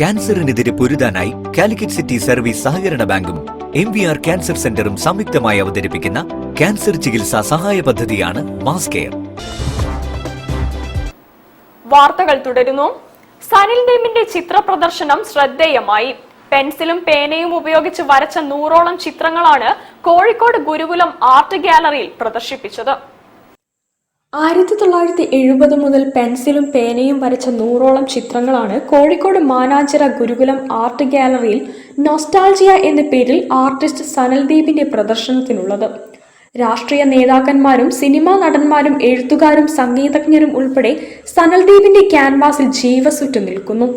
ക്യാൻസറിനെതിരെ പൊരുതാനായി Calicut city service സഹകരണ ബാങ്കും MVR cancer സെന്ററും സംയുക്തമായി അവതരിപ്പിക്കുന്ന ക്യാൻസർ ചികിത്സാ സഹായ പദ്ധതിയാണ് മാസ് കെയർ. വാർത്തകൾ തുടരുന്നു. സനിൽ ദീപിന്റെ ചിത്ര പ്രദർശനം ശ്രദ്ധേയമായി. പെൻസിലും പേനയും ഉപയോഗിച്ച് വരച്ച 100ഓളം ചിത്രങ്ങളാണ് കോഴിക്കോട് ഗുരുകുലം ആർട്ട് ഗാലറിയിൽ പ്രദർശിപ്പിച്ചത്. 1970 മുതൽ പെൻസിലും പേനയും വരച്ച 100ഓളം ചിത്രങ്ങളാണ് കോഴിക്കോട് മാനാഞ്ചിറ ഗുരുകുലം ആർട്ട് ഗാലറിയിൽ നൊസ്റ്റാൾജിയ എന്ന പേരിൽ ആർട്ടിസ്റ്റ് സനൽ ദീപിന്റെ പ്രദർശനത്തിനുള്ളത്. രാഷ്ട്രീയ നേതാക്കന്മാരും സിനിമാ നടന്മാരും എഴുത്തുകാരും സംഗീതജ്ഞരും ഉൾപ്പെടെ സനൽ ദീപിന്റെ ക്യാൻവാസിൽ ജീവസുറ്റു നിൽക്കുന്നു.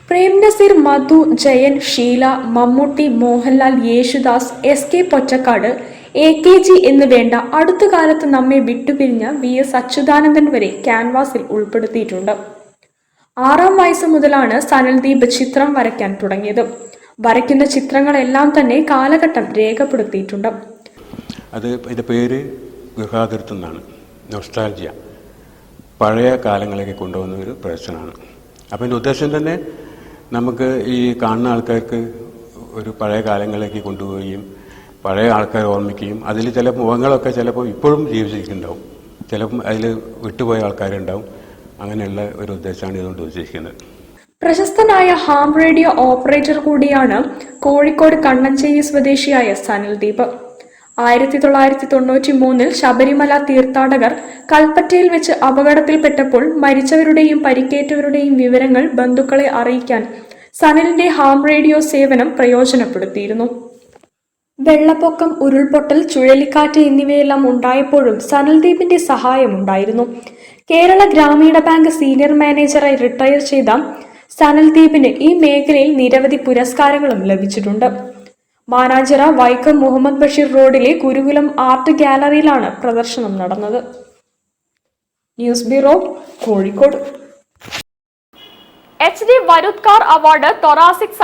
പ്രേം നസീർ, മധു, ജയൻ, ഷീല, മമ്മൂട്ടി, മോഹൻലാൽ, യേശുദാസ്, SK പൊറ്റക്കാട്, AKG എന്ന് വേണ്ട അടുത്ത കാലത്ത് നമ്മെ വിട്ടുപിരിഞ്ഞ VS അച്യുതാനന്ദൻ വരെ ക്യാൻവാസിൽ ഉൾപ്പെടുത്തിയിട്ടുണ്ട്. 6ാം വയസ്സ് മുതലാണ് സനൽ ദീപ് ചിത്രം വരയ്ക്കാൻ തുടങ്ങിയത്. വരയ്ക്കുന്ന ചിത്രങ്ങളെല്ലാം തന്നെ കാലഘട്ടം രേഖപ്പെടുത്തിയിട്ടുണ്ട്. അതിൻ്റെ പേര് ഗൃഹാതിർത്ത് എന്നാണ്. നൊസ്റ്റാൾജിയ, പഴയ കാലങ്ങളിലേക്ക് കൊണ്ടുപോകുന്ന ഒരു പ്രദർശനമാണ്. അപ്പം എൻ്റെ ഉദ്ദേശം തന്നെ നമുക്ക് ഈ കാണുന്ന ആൾക്കാർക്ക് ഒരു പഴയ കാലങ്ങളിലേക്ക് കൊണ്ടുപോവുകയും പഴയ ആൾക്കാരെ ഓർമ്മിക്കുകയും അതിൽ ചില മുഖങ്ങളൊക്കെ ചിലപ്പോൾ ഇപ്പോഴും ജീവിച്ചിരിക്കുന്നുണ്ടാവും, ചിലപ്പം അതിൽ വിട്ടുപോയ ആൾക്കാരുണ്ടാവും. അങ്ങനെയുള്ള ഒരു ഉദ്ദേശമാണ് ഇതുകൊണ്ട് ഉദ്ദേശിക്കുന്നത്. പ്രശസ്തനായ ഹാം റേഡിയോ ഓപ്പറേറ്റർ കൂടിയാണ് കോഴിക്കോട് കണ്ണഞ്ചേരി സ്വദേശിയായ സനൽ ദീപ്. 1993 ശബരിമല തീർത്ഥാടകർ കൽപ്പറ്റയിൽ വെച്ച് അപകടത്തിൽപ്പെട്ടപ്പോൾ മരിച്ചവരുടെയും പരിക്കേറ്റവരുടെയും വിവരങ്ങൾ ബന്ധുക്കളെ അറിയിക്കാൻ സനലിന്റെ ഹാം റേഡിയോ സേവനം പ്രയോജനപ്പെടുത്തിയിരുന്നു. വെള്ളപ്പൊക്കം, ഉരുൾപൊട്ടൽ, ചുഴലിക്കാറ്റ് എന്നിവയെല്ലാം ഉണ്ടായപ്പോഴും സനൽ ദീപിന്റെ സഹായമുണ്ടായിരുന്നു. കേരള ഗ്രാമീണ ബാങ്ക് സീനിയർ മാനേജറായി റിട്ടയർ ചെയ്ത സനൽ ദീപിന് ഈ മേഖലയിൽ നിരവധി പുരസ്കാരങ്ങളും ലഭിച്ചിട്ടുണ്ട്. മാനാഞ്ചിറ വൈക്കം മുഹമ്മദ് ബഷീർ റോഡിലെ ഗുരുകുലം ആർട്ട് ഗാലറിയിലാണ് പ്രദർശനം നടന്നത്. News bureau, Kozhikode. HD വരുത്കാർ അവാർഡ് തൊറാസിക്